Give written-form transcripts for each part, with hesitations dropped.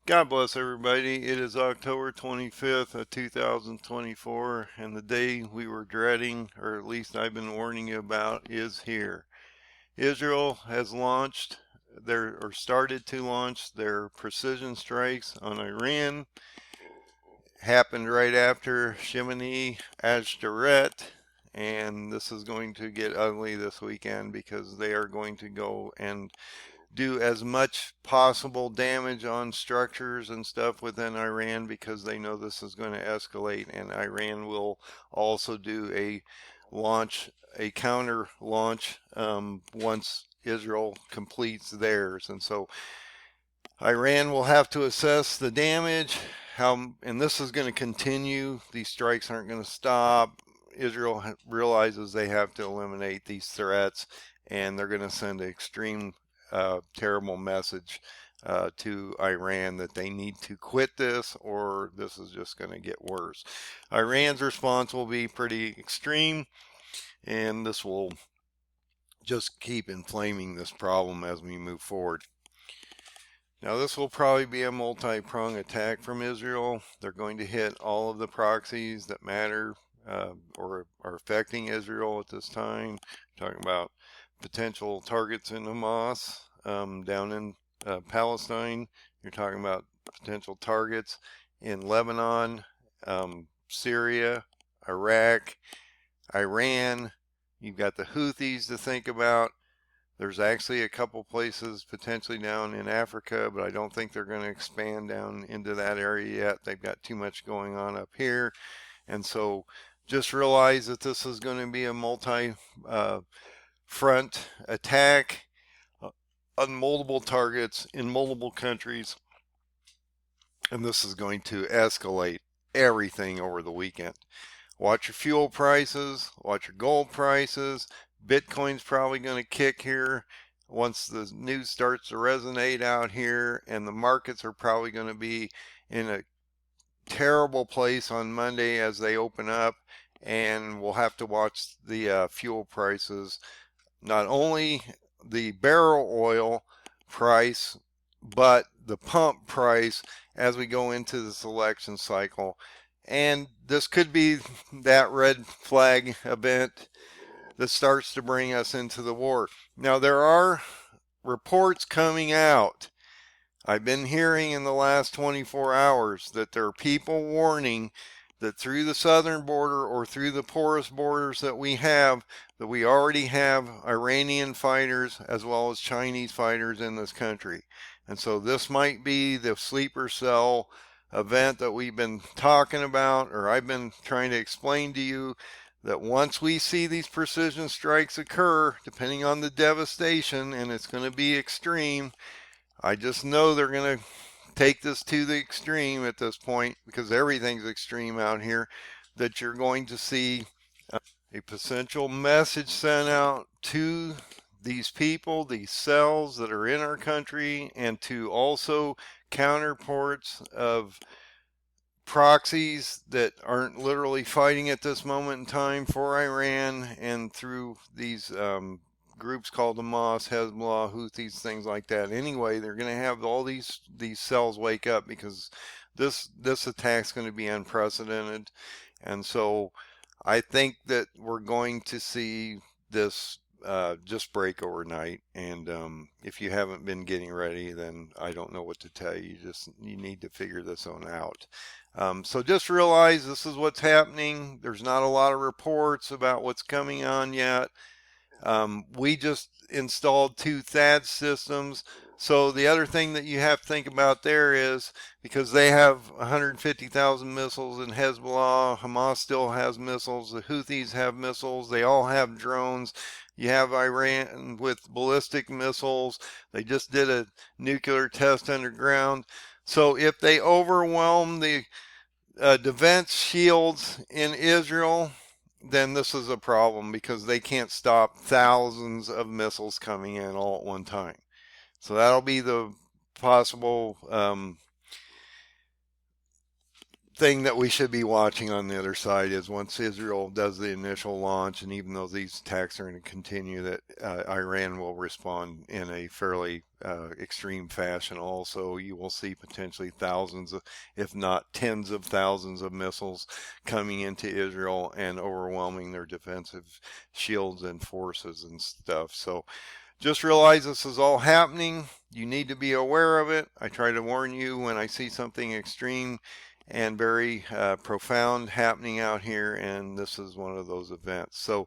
God bless everybody. It is October 25th of 2024, and the day we were dreading, or at least I've been warning you about, is here. Israel has launched or started to launch their precision strikes on Iran. Happened right after Shimini Ajdaret, and this is going to get ugly this weekend because they are going to go and do as much possible damage on structures and stuff within Iran because they know this is going to escalate, and Iran will also do a counter launch once Israel completes theirs. And so Iran will have to assess the damage, and this is going to continue. These strikes aren't going to stop. Israel realizes they have to eliminate these threats, and they're going to send an extreme terrible message to Iran that they need to quit this or this is just going to get worse. Iran's response will be pretty extreme, and this will just keep inflaming this problem as we move forward. Now, this will probably be a multi-pronged attack from Israel. They're going to hit all of the proxies that matter or are affecting Israel at this time. Talking about potential targets in Hamas down in Palestine. You're talking about potential targets in Lebanon, Syria, Iraq, Iran. You've got the Houthis to think about. There's actually a couple places potentially down in Africa, but I don't think they're going to expand down into that area yet. They've got too much going on up here. And so just realize that this is going to be a multi-front attack on multiple targets in multiple countries. And this is going to escalate everything over the weekend. Watch your fuel prices, watch your gold prices. Bitcoin's probably going to kick here once the news starts to resonate out here, and the markets are probably going to be in a terrible place on Monday as they open up, and we'll have to watch the fuel prices, not only the barrel oil price, but the pump price as we go into this election cycle. And this could be that red flag event that starts to bring us into the war. Now, there are reports coming out. I've been hearing in the last 24 hours that there are people warning that through the southern border or through the porous borders that we already have Iranian fighters as well as Chinese fighters in this country. And so this might be the sleeper cell event that we've been talking about, or I've been trying to explain to you, that once we see these precision strikes occur, depending on the devastation, and it's going to be extreme, I just know they're going to take this to the extreme at this point because everything's extreme out here, that you're going to see a potential message sent out to these people, these cells that are in our country, and to also counterparts of proxies that aren't literally fighting at this moment in time for Iran, and through these groups called Hamas, Hezbollah, Houthis, things like that. Anyway, they're going to have all these cells wake up because this attack's going to be unprecedented. And so I think that we're going to see this just break overnight. And if you haven't been getting ready, then I don't know what to tell you. You need to figure this one out. So just realize this is what's happening. There's not a lot of reports about what's coming on yet. We just installed 2 THAAD systems. So the other thing that you have to think about there is, because they have 150,000 missiles in Hezbollah, Hamas still has missiles, the Houthis have missiles, they all have drones. You have Iran with ballistic missiles. They just did a nuclear test underground. So if they overwhelm the defense shields in Israel, then this is a problem because they can't stop thousands of missiles coming in all at one time. So that'll be the possible thing that we should be watching on the other side is once Israel does the initial launch, and even though these attacks are going to continue, that Iran will respond in a fairly extreme fashion. Also, you will see potentially thousands, if not tens of thousands of missiles coming into Israel and overwhelming their defensive shields and forces and stuff. So just realize this is all happening. You need to be aware of it. I try to warn you when I see something extreme and very profound happening out here, and this is one of those events. So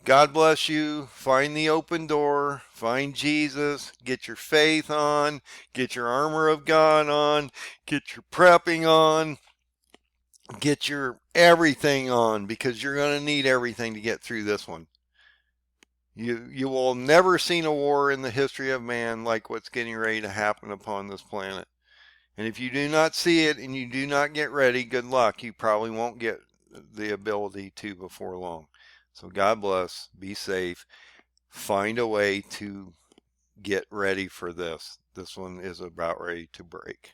God bless you. Find the open door. Find Jesus. Get your faith on. Get your armor of God on. Get your prepping on. Get your everything on, because you're going to need everything to get through this one. You will never seen a war in the history of man like what's getting ready to happen upon this planet. And if you do not see it and you do not get ready, good luck. You probably won't get the ability to before long. So God bless. Be safe. Find a way to get ready for this. This one is about ready to break.